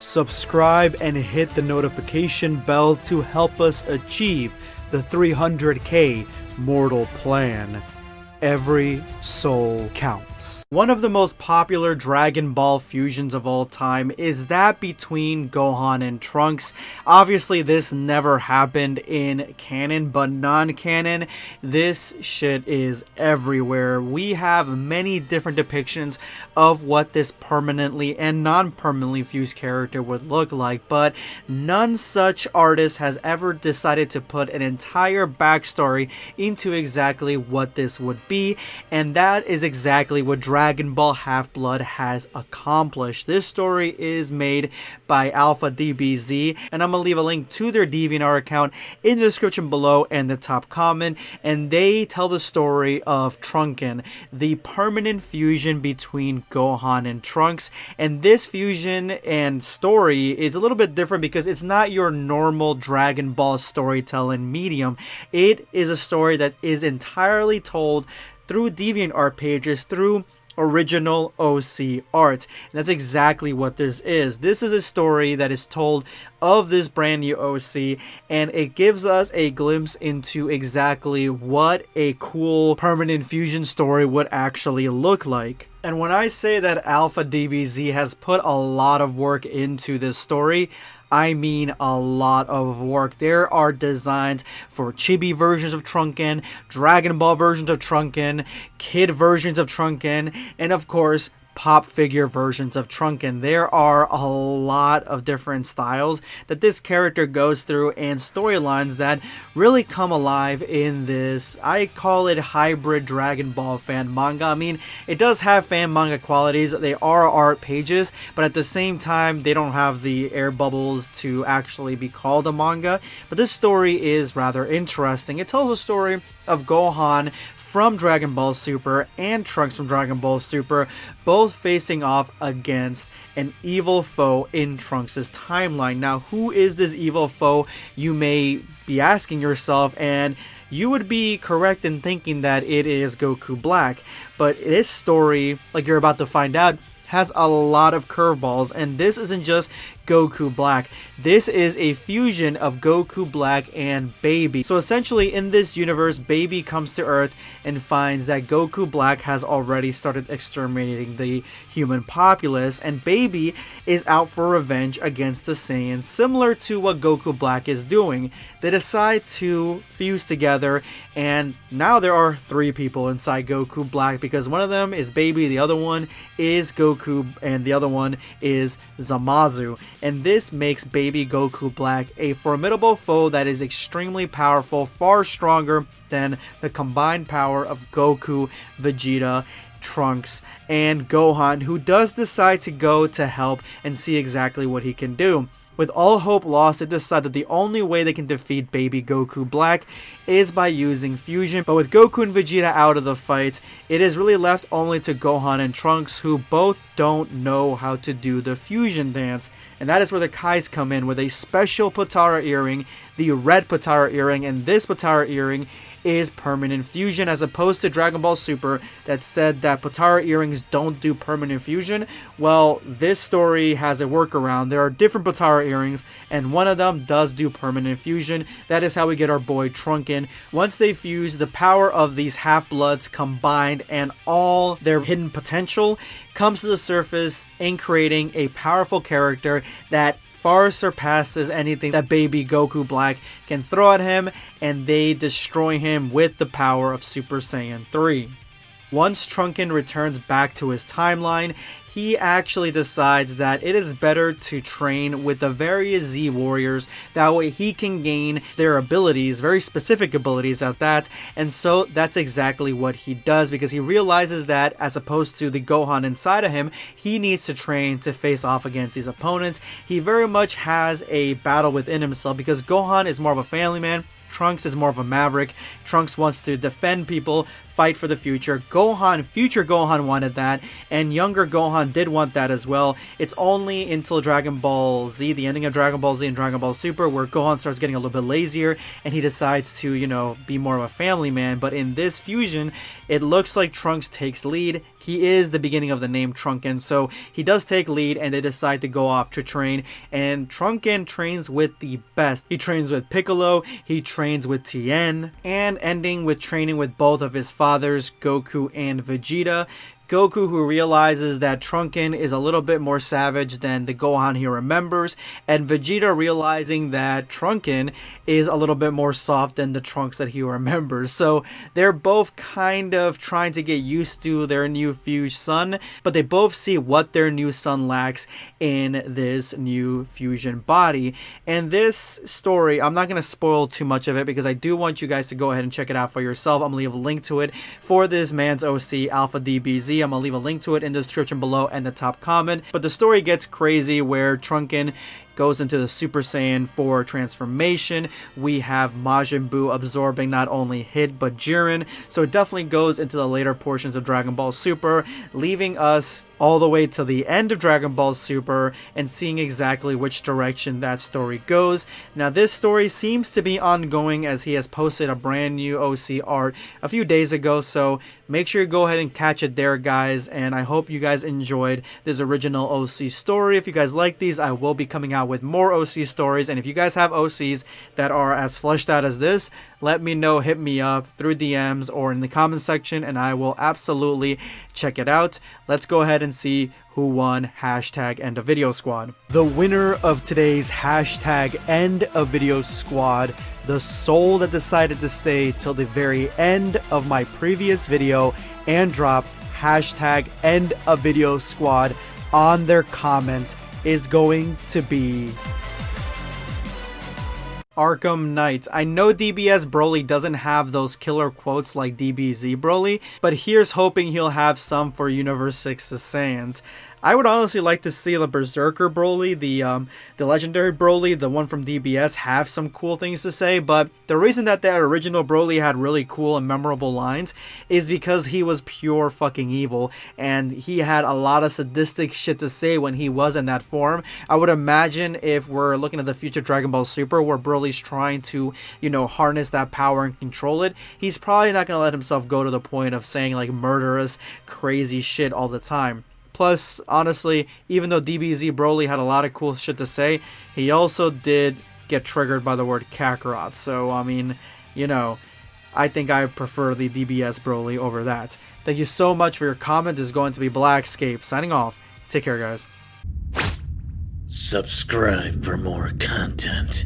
subscribe and hit the notification bell to help us achieve the 300k mortal plan. Every soul counts. One of the most popular Dragon Ball fusions of all time is that between Gohan and Trunks. Obviously, this never happened in canon, but non-canon, this shit is everywhere. We have many different depictions of what this permanently and non-permanently fused character would look like, but none such artist has ever decided to put an entire backstory into exactly what this would be, and that is exactly what Dragon Ball Half-Blood has accomplished. This story is made by Alpha DBZ, and I'm gonna leave a link to their DeviantArt account in the description below and the top comment, and they tell the story of Trunken, the permanent fusion between Gohan and Trunks. And this fusion and story is a little bit different because it's not your normal Dragon Ball storytelling medium. It is a story that is entirely told through DeviantArt pages, through original OC art. And that's exactly what this is. This is a story that is told of this brand new OC, and it gives us a glimpse into exactly what a cool permanent fusion story would actually look like. And when I say that Alpha DBZ has put a lot of work into this story, I mean a lot of work. There are designs for chibi versions of Trunken, Dragon Ball versions of Trunken, kid versions of Trunken, and of course, pop figure versions of Trunken. There are a lot of different styles that this character goes through and storylines that really come alive in this, I call it hybrid Dragon Ball fan manga. I mean, it does have fan manga qualities. They are art pages, but at the same time, they don't have the air bubbles to actually be called a manga. But this story is rather interesting. It tells a story of Gohan from Dragon Ball Super and Trunks from Dragon Ball Super, both facing off against an evil foe in Trunks' timeline. Now, who is this evil foe, you may be asking yourself, and you would be correct in thinking that it is Goku Black. But this story, like you're about to find out, has a lot of curveballs, and this isn't just Goku Black. This is a fusion of Goku Black and Baby. So essentially in this universe, Baby comes to Earth and finds that Goku Black has already started exterminating the human populace, and Baby is out for revenge against the Saiyans, similar to what Goku Black is doing. They decide to fuse together, and now there are 3 people inside Goku Black, because one of them is Baby, the other one is Goku, and the other one is Zamasu. And this makes Baby Goku Black a formidable foe that is extremely powerful, far stronger than the combined power of Goku, Vegeta, Trunks, and Gohan, who does decide to go to help and see exactly what he can do. With all hope lost, they decide that the only way they can defeat Baby Goku Black is by using fusion. But with Goku and Vegeta out of the fight, it is really left only to Gohan and Trunks, who both don't know how to do the fusion dance. And that is where the Kais come in with a special Potara earring, the red Potara earring, and this Potara earring is permanent fusion, as opposed to Dragon Ball Super that said that Potara earrings don't do permanent fusion. Well, this story has a workaround. There are different Potara earrings, and one of them does do permanent fusion. That is how we get our boy Trunken. Once they fuse, the power of these half-bloods combined and all their hidden potential comes to the surface in creating a powerful character that far surpasses anything that Baby Goku Black can throw at him, and they destroy him with the power of Super Saiyan 3. Once Trunken returns back to his timeline, he actually decides that it is better to train with the various Z Warriors. That way he can gain their abilities, very specific abilities at that. And so that's exactly what he does, because he realizes that as opposed to the Gohan inside of him, he needs to train to face off against these opponents. He very much has a battle within himself, because Gohan is more of a family man, Trunks is more of a maverick. Trunks wants to defend people, fight for the future. Gohan, future Gohan wanted that, and younger Gohan did want that as well. It's only until Dragon Ball Z, the ending of Dragon Ball Z and Dragon Ball Super, where Gohan starts getting a little bit lazier and he decides to, you know, be more of a family man. But in this fusion, it looks like Trunks takes lead. He is the beginning of the name Trunken, so he does take lead, and they decide to go off to train. And Trunken trains with the best. He trains with Piccolo, he trains with Tien, and ending with training with both of his fathers, Goku and Vegeta. Goku, who realizes that Trunken is a little bit more savage than the Gohan he remembers, and Vegeta realizing that Trunken is a little bit more soft than the Trunks that he remembers. So they're both kind of trying to get used to their new fused son, but they both see what their new son lacks in this new fusion body. And this story, I'm not going to spoil too much of it because I do want you guys to go ahead and check it out for yourself. I'm going to leave a link to it for this man's OC, Alpha DBZ. I'm going to leave a link to it in the description below and the top comment. But the story gets crazy where Trunken goes into the Super Saiyan 4 transformation. We have Majin Buu absorbing not only Hit but Jiren. So it definitely goes into the later portions of Dragon Ball Super, leaving us all the way to the end of Dragon Ball Super and seeing exactly which direction that story goes. Now this story seems to be ongoing as he has posted a brand new OC art a few days ago, so make sure you go ahead and catch it there, guys. And I hope you guys enjoyed this original OC story. If you guys like these, I will be coming out with more OC stories, and if you guys have OCs that are as fleshed out as this, let me know, hit me up through DMs or in the comment section, and I will absolutely check it out. Let's go ahead and see who won hashtag End of Video Squad. The winner of today's hashtag End of Video Squad, the soul that decided to stay till the very end of my previous video and drop hashtag End of Video Squad on their comment, is going to be Arkham Knight. I know DBS Broly doesn't have those killer quotes like DBZ Broly, but here's hoping he'll have some for Universe 6's Saiyans. I would honestly like to see the Berserker Broly, the legendary Broly, the one from DBS, have some cool things to say, but the reason that original Broly had really cool and memorable lines is because he was pure fucking evil, and he had a lot of sadistic shit to say when he was in that form. I would imagine if we're looking at the future Dragon Ball Super where Broly's trying to, you know, harness that power and control it, he's probably not going to let himself go to the point of saying like murderous, crazy shit all the time. Plus, honestly, even though DBZ Broly had a lot of cool shit to say, he also did get triggered by the word Kakarot. So, I mean, you know, I think I prefer the DBS Broly over that. Thank you so much for your comment. This is going to be Blackscape signing off. Take care, guys. Subscribe for more content.